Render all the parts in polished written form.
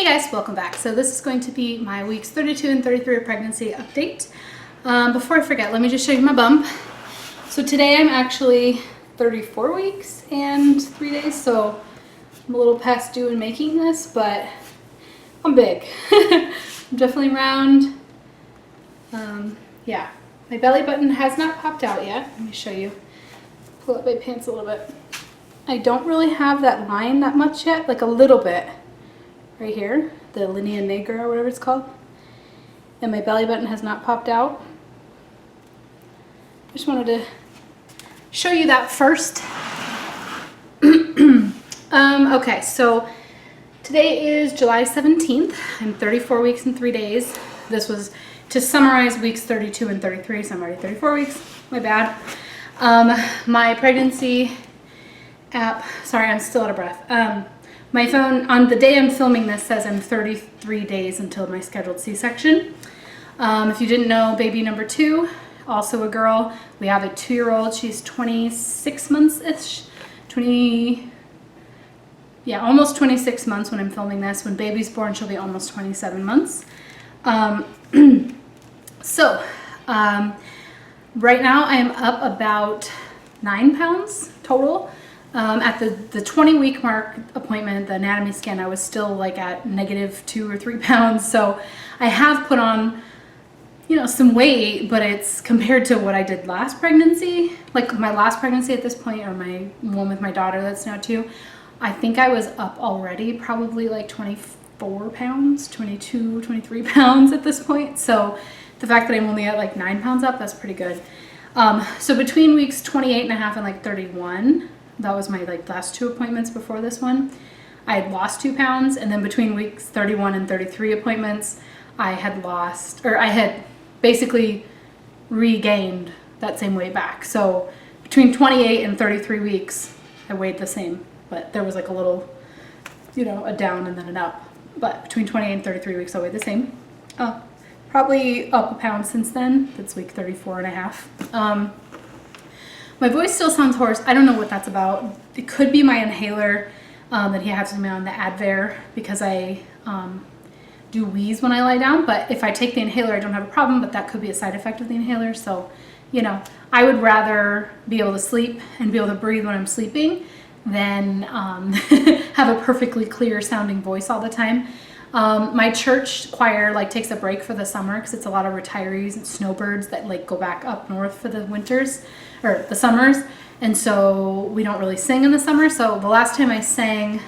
guys, welcome back. So this is going to be my weeks 32 and 33 of pregnancy update. Before I forget, let me just show you my bump. So today I'm actually 34 weeks and 3 days, so I'm a little past due in making this, but I'm big. I'm definitely round. Yeah, my belly button has not popped out yet. Let me show you. Pull up my pants a little bit. I don't really have that line that much yet, like a little bit. Right here, the linea nigra or whatever it's called. And my belly button has not popped out. Just wanted to show you that first. Okay, so today is July 17th. I'm 34 weeks and 3 days. This was to summarize weeks 32 and 33, so I'm already 34 weeks. My bad. My pregnancy app, sorry, I'm still out of breath. My phone, on the day I'm filming this, says I'm 33 days until my scheduled C-section. If you didn't know, baby number 2, also a girl. We have a 2-year-old. She's 26 months-ish. Almost 26 months when I'm filming this. When baby's born, she'll be almost 27 months. Right now I am up about 9 pounds total. At the 20-week mark appointment, the anatomy scan, I was still like at -2 or 3 pounds. So I have put on, some weight, but it's compared to what I did last pregnancy, like my last pregnancy at this point, or my one with my daughter that's now 2, I think I was up already probably like 24 pounds, 22, 23 pounds at this point. So the fact that I'm only at like 9 pounds up, that's pretty good. So between weeks 28 and a half and like 31, that was my last 2 appointments before this one, I had lost 2 pounds. And then between weeks 31 and 33 appointments, I had basically regained that same weight back. So between 28 and 33 weeks, I weighed the same, but there was like a little, a down and then an up. But between 28 and 33 weeks, I weighed the same. Probably up a pound since then. That's week 34 and a half. My voice still sounds hoarse. I don't know what that's about. It could be my inhaler that he has me on, the Advair, because I do wheeze when I lie down. But if I take the inhaler, I don't have a problem, but that could be a side effect of the inhaler. So, I would rather be able to sleep and be able to breathe when I'm sleeping than have a perfectly clear sounding voice all the time. My church choir takes a break for the summer because it's a lot of retirees and snowbirds that go back up north for the winters or the summers, and so we don't really sing in the summer. So the last time I sang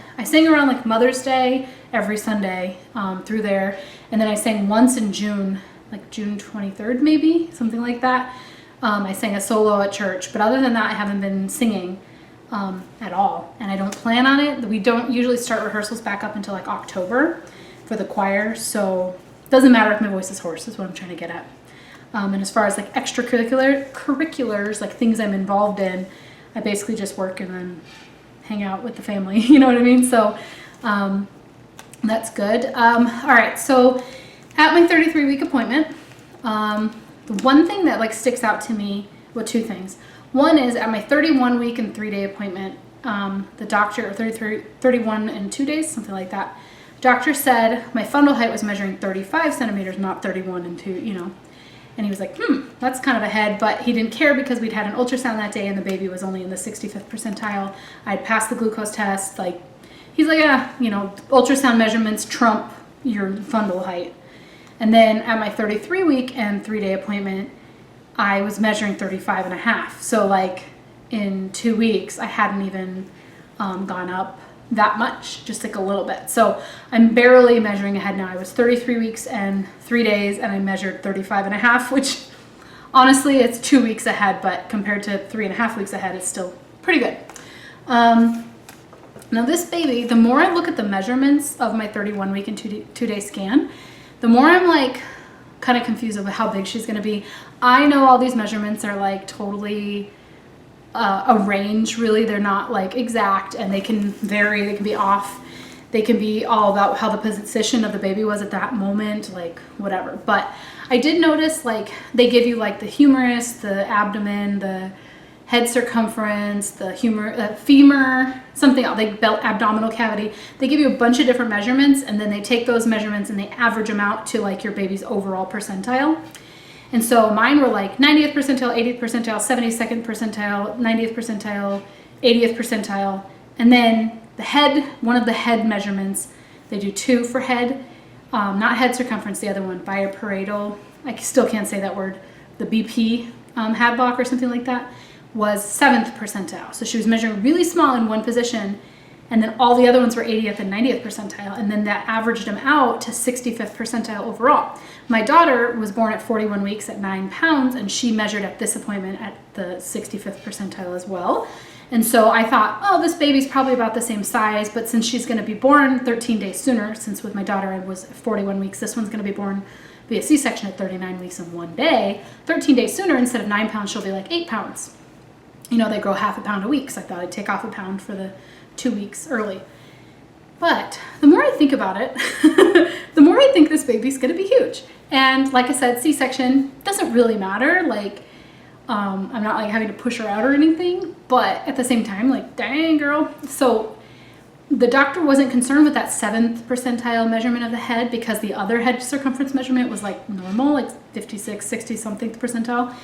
around Mother's Day every Sunday through there, and then I sang once in June, June 23rd maybe, something like that. I sang a solo at church, but other than that I haven't been singing at all, and I don't plan on it. We don't usually start rehearsals back up until October for the choir, so it doesn't matter if my voice is hoarse, is what I'm trying to get at. And as far as extracurriculars, things I'm involved in, I basically just work and then hang out with the family, you know what I mean? So that's good. All right, so at my 33-week appointment, the one thing that sticks out to me, well, 2 things. One is at my 31-week and 3-day appointment, the doctor, or 31 and 2 days, something like that, doctor said my fundal height was measuring 35 centimeters, not 31 and 2, And he was like, that's kind of ahead, but he didn't care because we'd had an ultrasound that day and the baby was only in the 65th percentile. I'd passed the glucose test. He's like, ultrasound measurements trump your fundal height. And then at my 33-week and 3-day appointment, I was measuring 35 and a half. So in 2 weeks, I hadn't even gone up that much, just a little bit. So I'm barely measuring ahead now. I was 33 weeks and 3 days, and I measured 35 and a half, which honestly, it's 2 weeks ahead, but compared to 3.5 weeks ahead, it's still pretty good. Now this baby, the more I look at the measurements of my 31-week and 2-day scan, the more I'm kind of confused over how big she's going to be. I know all these measurements are totally a range, really. They're not exact, and they can vary, they can be off, they can be all about how the position of the baby was at that moment, whatever. But I did notice they give you the humerus, the abdomen, the head circumference, the femur, something else, like abdominal cavity. They give you a bunch of different measurements, and then they take those measurements and they average them out to like your baby's overall percentile. And so mine were like 90th percentile, 80th percentile, 72nd percentile, 90th percentile, 80th percentile. And then the head, one of the head measurements, they do 2 for head, not head circumference, the other one, bioparietal, I still can't say that word, the BP Hadlock or something like that, was 7th percentile. So she was measuring really small in one position, and then all the other ones were 80th and 90th percentile, and then that averaged them out to 65th percentile overall. My daughter was born at 41 weeks at 9 pounds, and she measured at this appointment at the 65th percentile as well. And so I thought, oh, this baby's probably about the same size, but since she's going to be born 13 days sooner, since with my daughter I was 41 weeks, this one's going to be born via C-section at 39 weeks and 1 day, 13 days sooner, instead of 9 pounds, she'll be like 8 pounds. You know, they grow half a pound a week, so I thought I'd take off a pound for the 2 weeks early. But the more I think about it, the more I think this baby's going to be huge. And like I said, C-section doesn't really matter. Like, I'm not like having to push her out or anything, but at the same time, like, dang girl. So the doctor wasn't concerned with that 7th percentile measurement of the head, because the other head circumference measurement was like normal, like 56, 60 something percentile.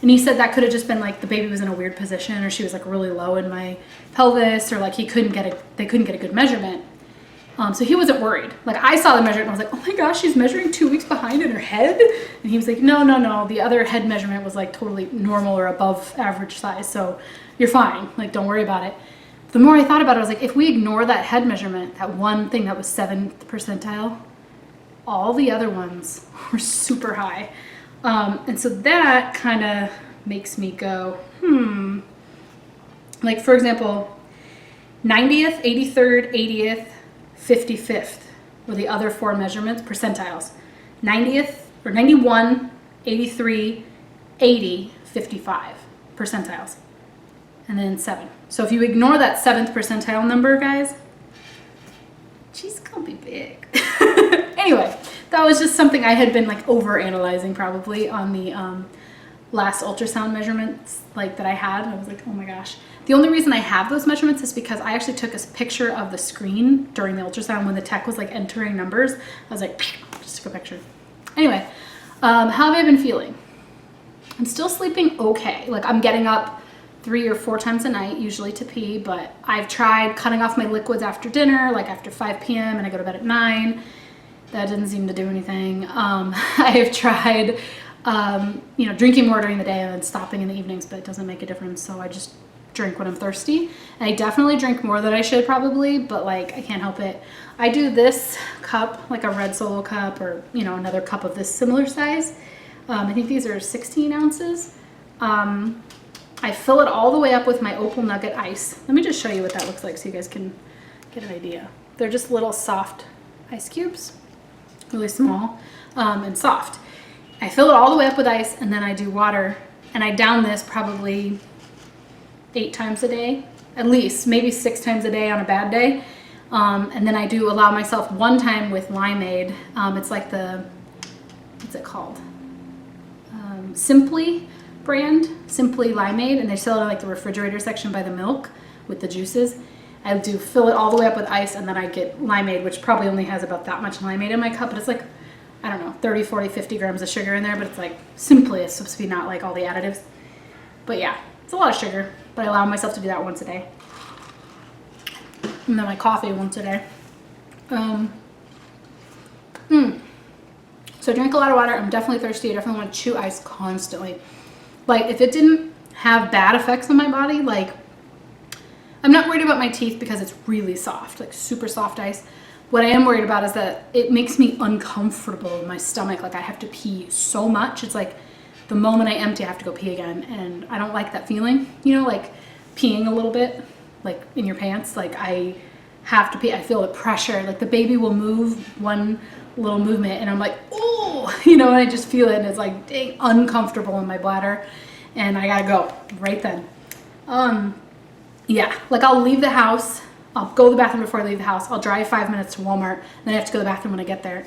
And he said that could have just been like the baby was in a weird position, or she was like really low in my pelvis, or like they couldn't get a good measurement. So he wasn't worried. Like, I saw the measurement and I was like, oh my gosh, she's measuring 2 weeks behind in her head. And he was like, no. The other head measurement was like totally normal or above average size. So you're fine. Like, don't worry about it. The more I thought about it, I was like, if we ignore that head measurement, that one thing that was 7th percentile, all the other ones were super high. And so that kind of makes me go, Like, for example, 90th, 83rd, 80th, 55th were the other 4 measurements, percentiles. 90th, or 91, 83, 80, 55 percentiles. And then 7. So if you ignore that 7th percentile number, guys, she's gonna be big. Anyway, that was just something I had been like over analyzing probably on the last ultrasound measurements like that I had. And I was like, oh my gosh. The only reason I have those measurements is because I actually took a picture of the screen during the ultrasound when the tech was like entering numbers. I was like, just took a picture. Anyway, how have I been feeling? I'm still sleeping okay. Like, I'm getting up 3 or 4 times a night, usually to pee, but I've tried cutting off my liquids after dinner, like after 5 p.m. and I go to bed at 9. That didn't seem to do anything. I have tried, drinking more during the day and then stopping in the evenings, but it doesn't make a difference. So I just drink when I'm thirsty. And I definitely drink more than I should probably, but like, I can't help it. I do this cup, like a red Solo cup, or, another cup of this similar size. I think these are 16 ounces. I fill it all the way up with my Opal Nugget ice. Let me just show you what that looks like so you guys can get an idea. They're just little soft ice cubes, really small and soft. I fill it all the way up with ice, and then I do water, and I down this probably 8 times a day, at least, maybe 6 times a day on a bad day. And then I do allow myself 1 time with limeade. It's like what's it called? Simply brand, Simply Limeade, and they sell it in like the refrigerator section by the milk with the juices. I do fill it all the way up with ice, and then I get limeade, which probably only has about that much limeade in my cup, but it's like, I don't know, 30, 40, 50 grams of sugar in there, but it's like Simply, it's supposed to be not like all the additives. But yeah, it's a lot of sugar, but I allow myself to do that once a day. And then my coffee once a day. So I drink a lot of water. I'm definitely thirsty. I definitely want to chew ice constantly. Like, if it didn't have bad effects on my body, like, I'm not worried about my teeth because it's really soft, like super soft ice. What I am worried about is that it makes me uncomfortable in my stomach. Like, I have to pee so much. It's like the moment I empty, I have to go pee again. And I don't like that feeling, like peeing a little bit, like in your pants. Like, I have to pee. I feel the pressure. Like, the baby will move one little movement and I'm like, oh, and I just feel it. And it's like, dang, uncomfortable in my bladder. And I gotta go right then. Yeah, like, I'll leave the house. I'll go to the bathroom before I leave the house. I'll drive 5 minutes to Walmart. Then I have to go to the bathroom when I get there.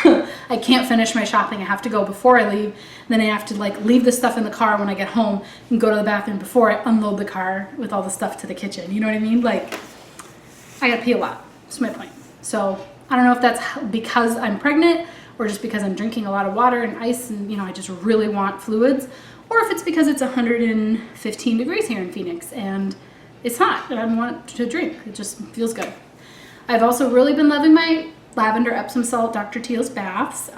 I can't finish my shopping. I have to go before I leave. Then I have to like leave the stuff in the car when I get home and go to the bathroom before I unload the car with all the stuff to the kitchen. You know what I mean? Like, I gotta pee a lot. That's my point. So I don't know if that's because I'm pregnant or just because I'm drinking a lot of water and ice and, you know, I just really want fluids, or if it's because it's 115 degrees here in Phoenix and it's hot and I want to drink. It just feels good. I've also really been loving my lavender Epsom salt Dr. Teal's baths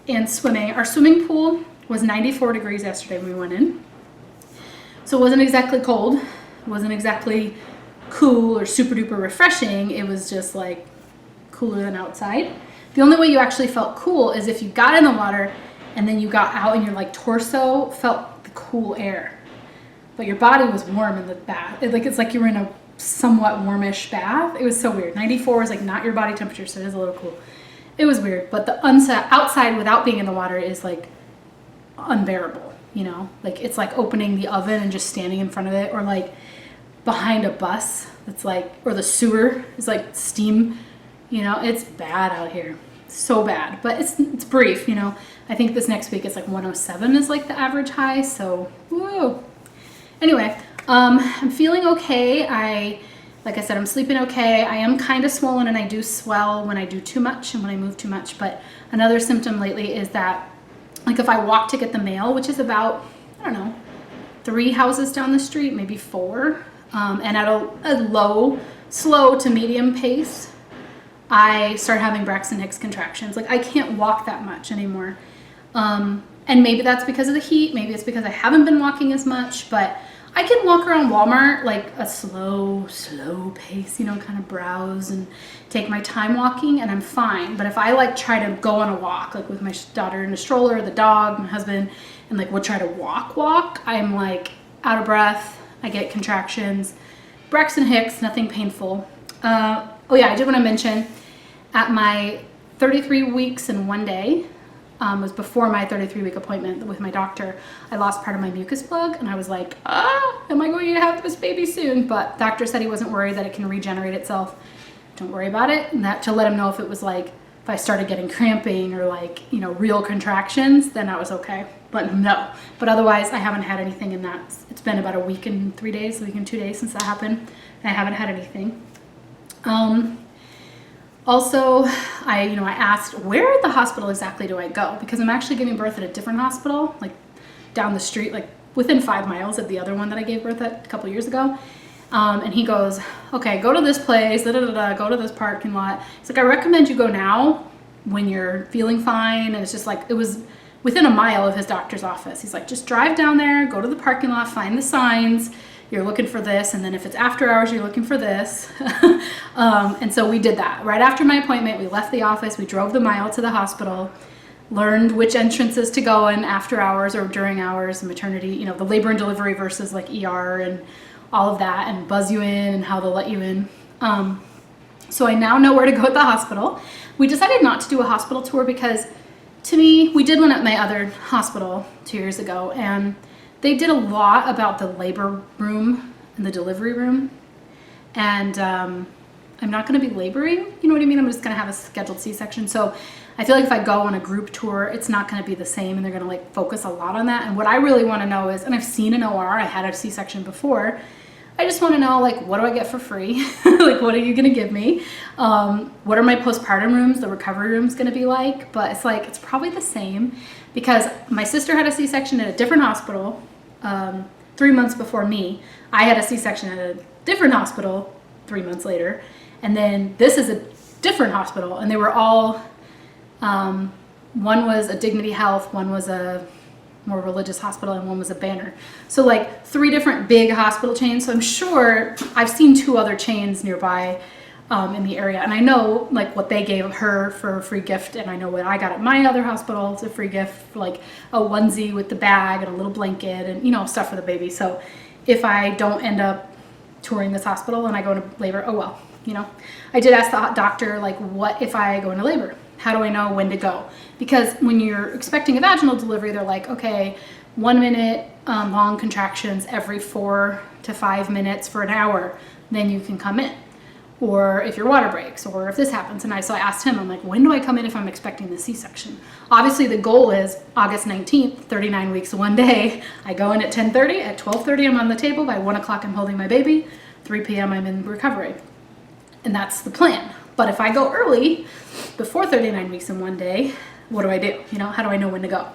and swimming. Our swimming pool was 94 degrees yesterday when we went in. So it wasn't exactly cold. It wasn't exactly cool or super duper refreshing. It was just like cooler than outside. The only way you actually felt cool is if you got in the water and then you got out and your like torso felt the cool air. But your body was warm in the bath. It's like you were in a somewhat warmish bath. It was so weird. 94 is like not your body temperature, so it is a little cool. It was weird, but the outside without being in the water is like unbearable, you know? Like it's like opening the oven and just standing in front of it, or like behind a bus. It's like, or the sewer is like steam, you know? It's bad out here. So bad, but it's brief, you know? I think this next week it's like 107 is like the average high, so woo. Anyway, I'm feeling okay. Like I said, I'm sleeping okay. I am kind of swollen and I do swell when I do too much and when I move too much. But another symptom lately is that, like if I walk to get the mail, which is about, I don't know, 3 houses down the street, maybe 4, and at a slow to medium pace, I start having Braxton Hicks contractions. Like I can't walk that much anymore. And maybe that's because of the heat. Maybe it's because I haven't been walking as much, but I can walk around Walmart like a slow pace, you know, kind of browse and take my time walking and I'm fine. But if I like try to go on a walk, like with my daughter in a stroller, the dog, my husband, and like we'll try to walk, I'm like out of breath. I get contractions. Braxton Hicks, nothing painful. Oh yeah, I did want to mention at my 33 weeks and 1 day, was before my 33-week appointment with my doctor, I lost part of my mucus plug and I was like, am I going to have this baby soon? But doctor said he wasn't worried, that it can regenerate itself. Don't worry about it. And that to let him know if it was like, if I started getting cramping or like, you know, real contractions, then that was okay. But no, but otherwise I haven't had anything in that. It's been about a week and 3 days, a week and 2 days since that happened. And I haven't had anything. Also, I asked, where at the hospital exactly do I go? Because I'm actually giving birth at a different hospital, like down the street, like within 5 miles of the other one that I gave birth at a couple years ago. And he goes, okay, go to this place, go to this parking lot. He's like, I recommend you go now when you're feeling fine. And it's just like, it was within a mile of his doctor's office. He's like, just drive down there, go to the parking lot, find the signs. You're looking for this, and then if it's after hours, you're looking for this. And so we did that. Right after my appointment, we left the office, we drove the mile to the hospital, learned which entrances to go in after hours or during hours, maternity, you know, the labor and delivery versus like ER and all of that, and buzz you in and how they'll let you in. So I now know where to go at the hospital. We decided not to do a hospital tour because, to me, we did one at my other hospital 2 years ago, and they did a lot about the labor room and the delivery room. And I'm not going to be laboring, you know what I mean? I'm just going to have a scheduled C-section. So I feel like if I go on a group tour, it's not going to be the same, and they're going to like focus a lot on that. And what I really want to know is, and I've seen an OR, I had a C-section before, I just want to know, like, what do I get for free? Like, what are you going to give me? What are my postpartum rooms, the recovery rooms going to be like? But it's like, it's probably the same, because my sister had a C-section at a different hospital 3 months before me. I had a C-section at a different hospital 3 months later. And then this is a different hospital, and they were all, one was a Dignity Health, one was a more religious hospital, and one was a Banner. So like 3 different big hospital chains. So I'm sure I've seen 2 other chains nearby in the area, and I know like what they gave her for a free gift, and I know what I got at my other hospital. It's a free gift, like a onesie with the bag and a little blanket and, you know, stuff for the baby. So if I don't end up touring this hospital and I go into labor, oh well, you know. I did ask the doctor, like, what if I go into labor? How do I know when to go? Because when you're expecting a vaginal delivery, they're like, okay, 1 minute long contractions every 4 to 5 minutes for an hour, then you can come in. or if your water breaks, or if this happens. And so I asked him, I'm like, when do I come in if I'm expecting the C-section? Obviously the goal is August 19th, 39 weeks, 1 day. I go in at 10:30, at 12:30 I'm on the table, by 1 o'clock I'm holding my baby, 3 p.m. I'm in recovery. And that's the plan. But if I go early, before 39 weeks and 1 day, what do I do? You know, how do I know when to go?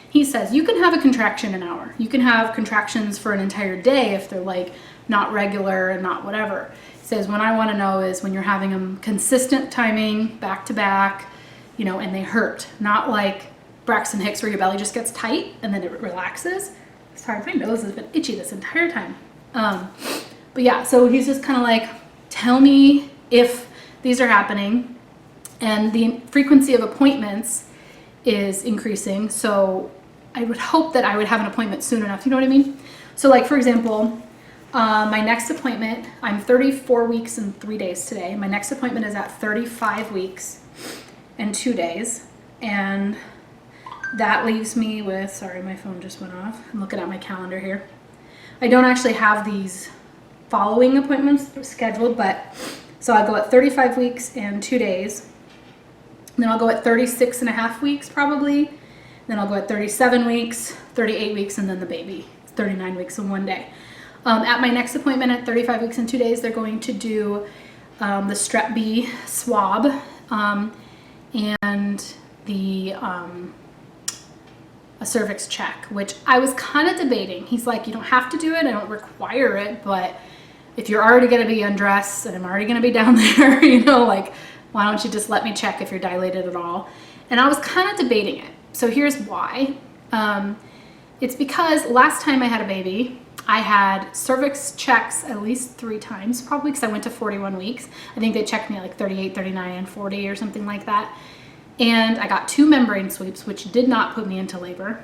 He says, you can have a contraction an hour. You can have contractions for an entire day if they're like not regular and not whatever. He says, when I want to know is when you're having them consistent timing, back to back, you know, and they hurt. Not like Braxton Hicks where your belly just gets tight and then it relaxes. Sorry, my nose has been itchy this entire time. But yeah, so he's just kind of like, tell me if these are happening. And the frequency of appointments is increasing. So I would hope that I would have an appointment soon enough. You know what I mean? So like, for example, my next appointment, I'm 34 weeks and 3 days today. My next appointment is at 35 weeks and 2 days. And that leaves me with, sorry, my phone just went off. I'm looking at my calendar here. I don't actually have these following appointments scheduled, but so I go at 35 weeks and 2 days. Then I'll go at 36 and a half weeks probably. Then I'll go at 37 weeks, 38 weeks, and then the baby. 39 weeks and 1 day. At my next appointment at 35 weeks and 2 days, they're going to do the strep B swab and the a cervix check, which I was kind of debating. He's like, you don't have to do it. I don't require it, but if you're already going to be undressed and I'm already going to be down there, you know, like, why don't you just let me check if you're dilated at all? And I was kind of debating it. So here's why. It's because last time I had a baby, I had cervix checks at least 3 times, probably because I went to 41 weeks. I think they checked me at like 38, 39, and 40 or something like that. And I got 2 membrane sweeps, which did not put me into labor.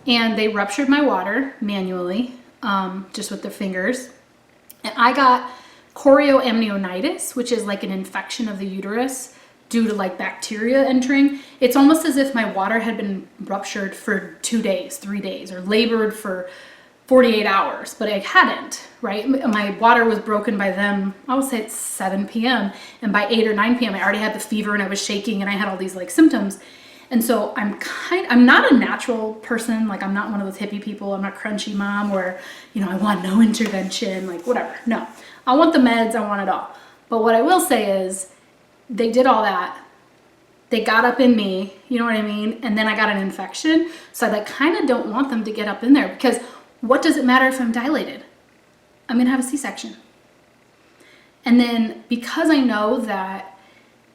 And they ruptured my water manually, just with their fingers. And I got chorioamnionitis, which is like an infection of the uterus due to like bacteria entering. It's almost as if my water had been ruptured for 2 days, 3 days, or labored for 48 hours, but I hadn't, right? My water was broken by them, I would say it's 7 p.m. And by 8 or 9 p.m. I already had the fever and I was shaking and I had all these like symptoms. And so I'm not a natural person. Like I'm not one of those hippie people. I'm not crunchy mom where, you know, I want no intervention, like whatever. No, I want the meds. I want it all. But what I will say is they did all that. They got up in me, you know what I mean? And then I got an infection. So I like kind of don't want them to get up in there because what does it matter if I'm dilated? I'm going to have a C-section. And then because I know that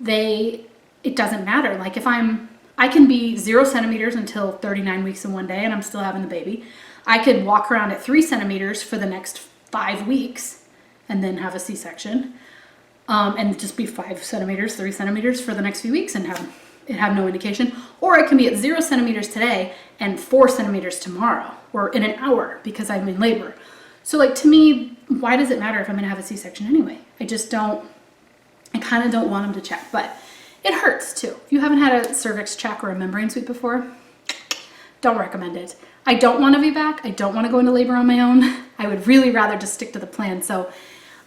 it doesn't matter. Like if I can be 0 centimeters until 39 weeks in 1 day and I'm still having the baby. I could walk around at 3 centimeters for the next 5 weeks and then have a C-section. And just be 5 centimeters, 3 centimeters for the next few weeks and have no indication. Or I can be at 0 centimeters today and 4 centimeters tomorrow or in an hour because I'm in labor. So like to me, why does it matter if I'm gonna have a C-section anyway? I kind of don't want them to check, but it hurts too. If you haven't had a cervix check or a membrane sweep before, don't recommend it. I don't want to be back. I don't want to go into labor on my own. I would really rather just stick to the plan. So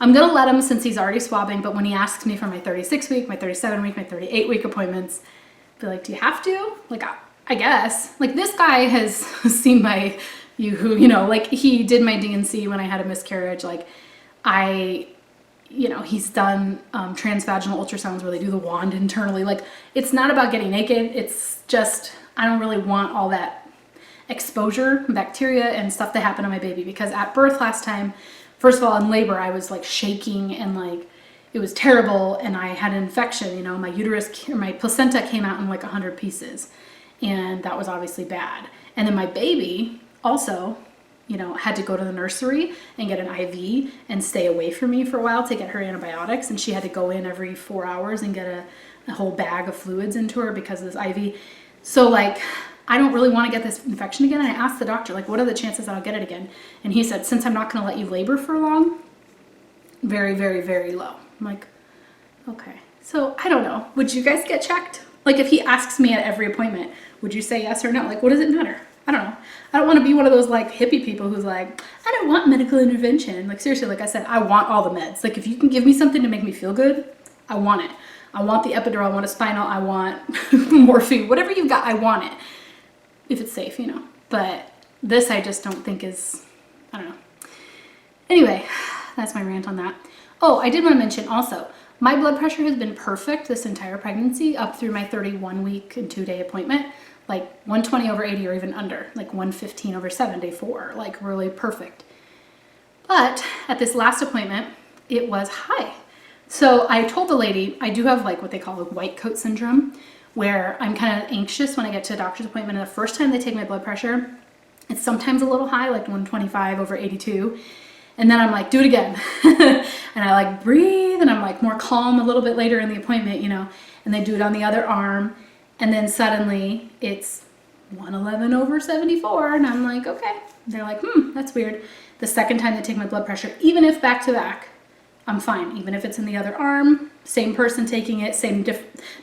I'm going to let him since he's already swabbing, but when he asks me for my 36 week, my 37 week, my 38 week appointments, I'll be like, do you have to? Like, I guess. Like this guy has seen you know, like he did my DNC when I had a miscarriage. Like he's done transvaginal ultrasounds where they do the wand internally. Like it's not about getting naked. It's just, I don't really want all that exposure, bacteria and stuff that happened to my baby because at birth last time, first of all, in labor, I was like shaking and like, it was terrible. And I had an infection, you know, my placenta came out in like 100 pieces and that was obviously bad. And then my baby also, you know, had to go to the nursery and get an IV and stay away from me for a while to get her antibiotics. And she had to go in every 4 hours and get a whole bag of fluids into her because of this IV. So like, I don't really want to get this infection again. And I asked the doctor, like, what are the chances that I'll get it again? And he said, since I'm not going to let you labor for long, very, very, very low. I'm like, okay. So I don't know. Would you guys get checked? Like if he asks me at every appointment, would you say yes or no? Like, what does it matter? I don't know. I don't want to be one of those like hippie people who's like, I don't want medical intervention. Like seriously, like I said, I want all the meds. Like if you can give me something to make me feel good, I want it. I want the epidural, I want a spinal, I want morphine, whatever you've got, I want it. If it's safe, you know. But this I just don't think is, I don't know. Anyway, that's my rant on that. Oh, I did want to mention also, my blood pressure has been perfect this entire pregnancy up through my 31-week and 2-day appointment. Like 120 over 80 or even under, like 115 over 7, day 4, like really perfect. But at this last appointment, it was high. So I told the lady, I do have like what they call like white coat syndrome, where I'm kind of anxious when I get to a doctor's appointment, and the first time they take my blood pressure, it's sometimes a little high, like 125 over 82. And then I'm like, do it again. And I like breathe, and I'm like more calm a little bit later in the appointment, you know, and they do it on the other arm. And then suddenly it's 111 over 74. And I'm like, okay. They're like, that's weird. The second time they take my blood pressure, even if back to back, I'm fine. Even if it's in the other arm, same person taking it,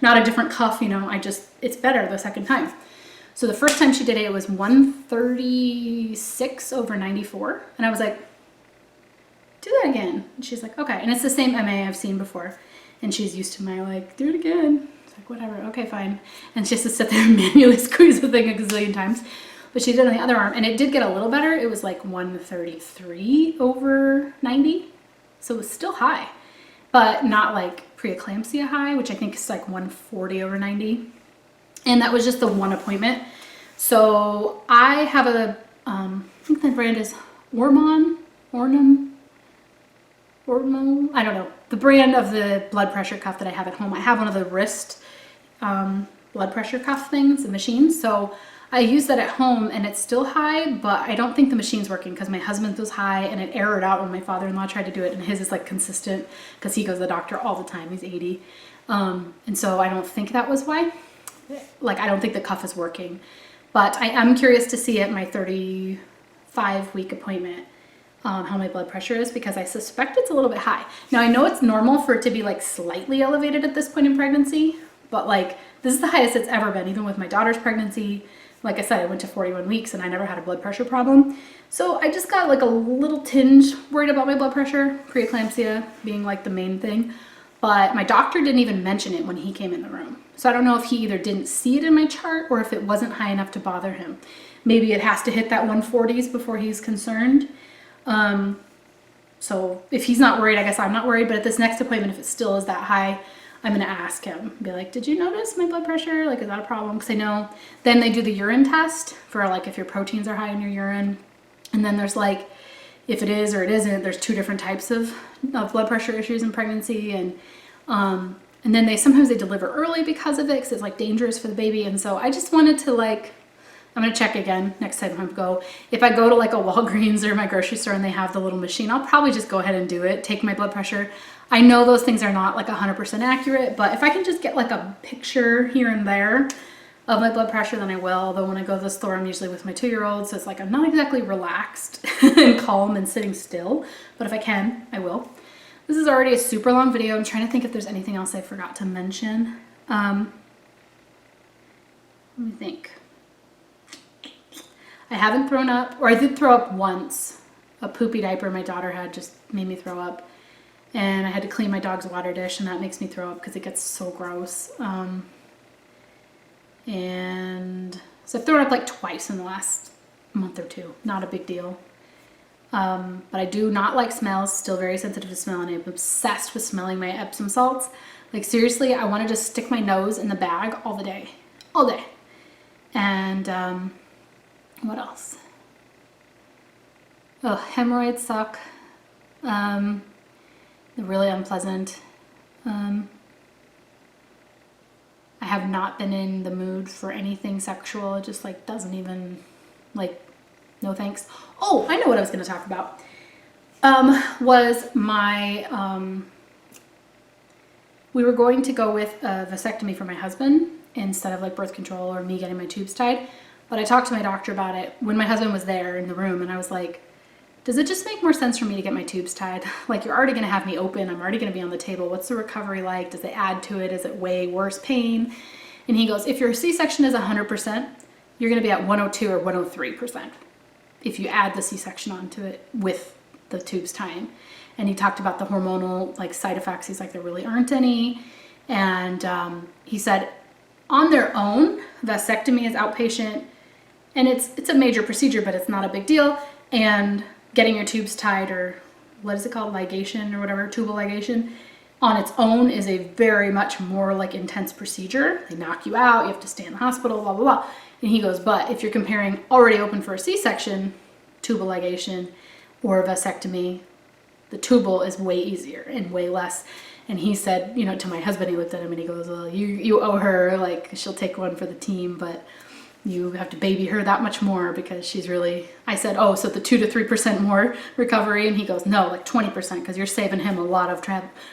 not a different cuff, you know, it's better the second time. So the first time she did it, it was 136 over 94. And I was like, do that again. And she's like, okay. And it's the same MA I've seen before. And she's used to my like, do it again. Like, whatever, okay, fine. And she has to sit there and manually squeeze the thing a gazillion times. But she did it on the other arm, and it did get a little better. It was like 133 over 90. So it was still high, but not like preeclampsia high, which I think is like 140 over 90. And that was just the one appointment. So I have I think the brand is Ormon, I don't know. The brand of the blood pressure cuff that I have at home. I have one of the wrist blood pressure cuff things, the machines. So I use that at home, and it's still high, but I don't think the machine's working because my husband's was high, and it errored out when my father-in-law tried to do it, and his is like consistent because he goes to the doctor all the time. He's 80. And so I don't think that was why. Like, I don't think the cuff is working, but I am curious to see at my 35-week appointment how my blood pressure is, because I suspect it's a little bit high. Now I know it's normal for it to be like slightly elevated at this point in pregnancy, but like this is the highest it's ever been, even with my daughter's pregnancy. Like I said, I went to 41 weeks and I never had a blood pressure problem. So I just got like a little tinge worried about my blood pressure, preeclampsia being like the main thing. But my doctor didn't even mention it when he came in the room. So I don't know if he either didn't see it in my chart or if it wasn't high enough to bother him. Maybe it has to hit that 140s before he's concerned. So if he's not worried, I guess I'm not worried. But at this next appointment, if it still is that high, I'm going to ask him, be like, did you notice my blood pressure? Like, is that a problem? Because I know then they do the urine test for like if your proteins are high in your urine. And then there's like, if it is or it isn't, there's 2 different types of blood pressure issues in pregnancy. And then sometimes they deliver early because of it, because it's like dangerous for the baby. And so I just wanted to like, I'm going to check again next time I go. If I go to like a Walgreens or my grocery store and they have the little machine, I'll probably just go ahead and do it, take my blood pressure. I know those things are not like 100% accurate, but if I can just get like a picture here and there of my blood pressure, then I will. Although when I go to the store, I'm usually with my 2-year-old, so it's like I'm not exactly relaxed and calm and sitting still, but if I can, I will. This is already a super long video. I'm trying to think if there's anything else I forgot to mention. Let me think. I haven't thrown up, or I did throw up once. A poopy diaper my daughter had just made me throw up. And I had to clean my dog's water dish, and that makes me throw up because it gets so gross. And so I've thrown up like twice in the last month or 2. Not a big deal. But I do not like smells, still very sensitive to smell, and I'm obsessed with smelling my Epsom salts. Like seriously, I want to just stick my nose in the bag all day. And what else? Oh, hemorrhoids suck. They're really unpleasant. I have not been in the mood for anything sexual. It just like doesn't even, like, no thanks. Oh, I know what I was going to talk about. Was my, we were going to go with a vasectomy for my husband instead of like birth control or me getting my tubes tied. But I talked to my doctor about it when my husband was there in the room, and I was like, does it just make more sense for me to get my tubes tied? Like, you're already going to have me open. I'm already going to be on the table. What's the recovery like? Does it add to it? Is it way worse pain? And he goes, if your C-section is 100%, you're going to be at 102 or 103% if you add the C-section onto it with the tubes tying. And he talked about the hormonal like side effects. He's like, there really aren't any. And he said on their own, vasectomy is outpatient, and it's a major procedure, but it's not a big deal. And getting your tubes tied, or what is it called, ligation or whatever, tubal ligation, on its own is a very much more like intense procedure. They knock you out, you have to stay in the hospital, blah, blah, blah. And he goes, but if you're comparing already open for a C-section, tubal ligation, or a vasectomy, the tubal is way easier and way less. And he said, you know, to my husband, he looked at him and he goes, well, you owe her, like, she'll take one for the team, but you have to baby her that much more because she's really, I said, oh, so the 2 to 3% more recovery? And he goes, no, like 20%, because you're saving him a lot of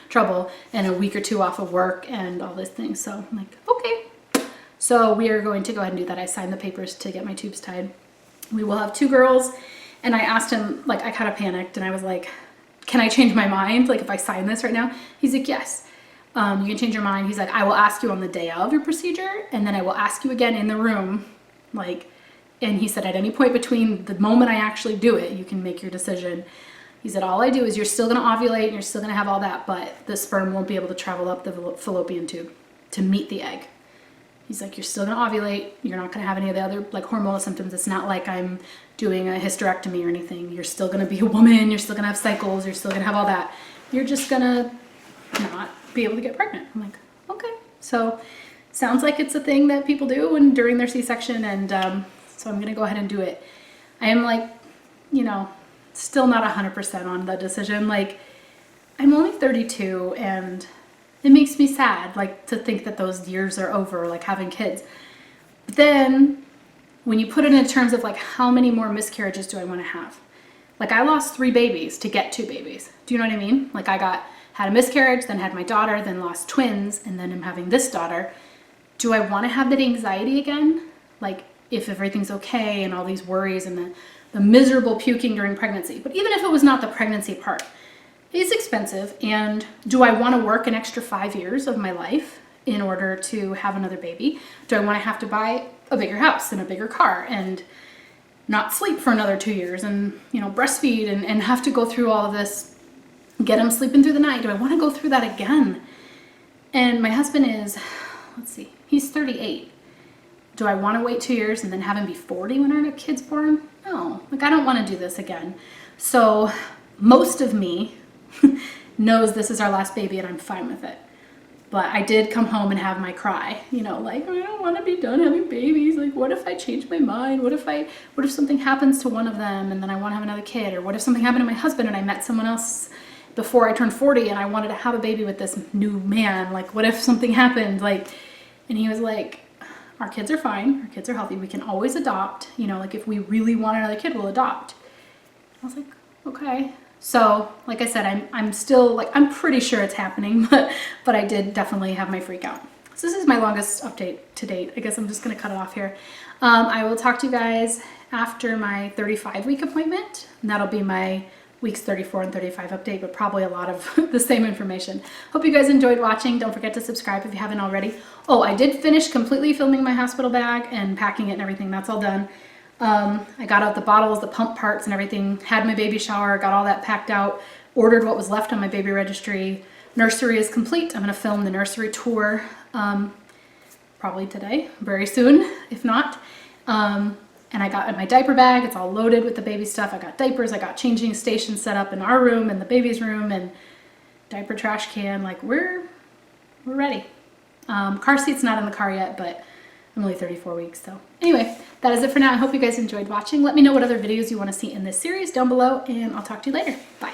trouble and a week or two off of work and all these things. So I'm like, okay. So we are going to go ahead and do that. I signed the papers to get my tubes tied. We will have 2 girls. And I asked him, like, I kind of panicked and I was like, can I change my mind? Like if I sign this right now? He's like, yes. You can change your mind. He's like, I will ask you on the day of your procedure, and then I will ask you again in the room. Like, and he said, at any point between the moment I actually do it, you can make your decision. He said, all I do is you're still going to ovulate and you're still going to have all that, but the sperm won't be able to travel up the fallopian tube to meet the egg. He's like, you're still going to ovulate. You're not going to have any of the other like hormonal symptoms. It's not like I'm doing a hysterectomy or anything. You're still going to be a woman. You're still going to have cycles. You're still going to have all that. You're just going to not be able to get pregnant. I'm like, okay. So sounds like it's a thing that people do when during their C-section, and so I'm gonna go ahead and do it. I am like, you know, still not 100% on the decision. Like, I'm only 32, and it makes me sad, like, to think that those years are over, like having kids. But then when you put it in terms of like how many more miscarriages do I want to have? Like, I lost 3 babies to get 2 babies. Do you know what I mean? Like, had a miscarriage, then had my daughter, then lost twins, and then I'm having this daughter. Do I want to have that anxiety again? Like, if everything's okay and all these worries and the miserable puking during pregnancy. But even if it was not the pregnancy part, it's expensive. And do I want to work an extra 5 years of my life in order to have another baby? Do I want to have to buy a bigger house and a bigger car and not sleep for another 2 years and, you know, breastfeed and have to go through all of this, get him sleeping through the night? Do I want to go through that again? And my husband is, let's see, he's 38. Do I want to wait 2 years and then have him be 40 when our kid's born? No, like, I don't want to do this again. So most of me knows this is our last baby and I'm fine with it. But I did come home and have my cry, you know, like, I don't want to be done having babies. Like, what if I change my mind? What if something happens to one of them and then I want to have another kid? Or what if something happened to my husband and I met someone else before I turned 40 and I wanted to have a baby with this new man? Like, what if something happened? Like, and he was like, our kids are fine. Our kids are healthy. We can always adopt. You know, like, if we really want another kid, we'll adopt. I was like, okay. So, like I said, I'm still, like, I'm pretty sure it's happening, but I did definitely have my freak out. So this is my longest update to date. I guess I'm just going to cut it off here. I will talk to you guys after my 35-week appointment, and that'll be my weeks 34 and 35 update, but probably a lot of the same information. Hope you guys enjoyed watching. Don't forget to subscribe if you haven't already. Oh, I did finish completely filming my hospital bag and packing it and everything. That's all done. I got out the bottles, the pump parts and everything, had my baby shower, got all that packed out, ordered what was left on my baby registry. Nursery is complete. I'm going to film the nursery tour probably today, very soon, if not. And I got my diaper bag. It's all loaded with the baby stuff. I got diapers. I got changing stations set up in our room and the baby's room and diaper trash can. Like, we're ready. Car seat's not in the car yet, but I'm only 34 weeks. So anyway, that is it for now. I hope you guys enjoyed watching. Let me know what other videos you want to see in this series down below, and I'll talk to you later. Bye.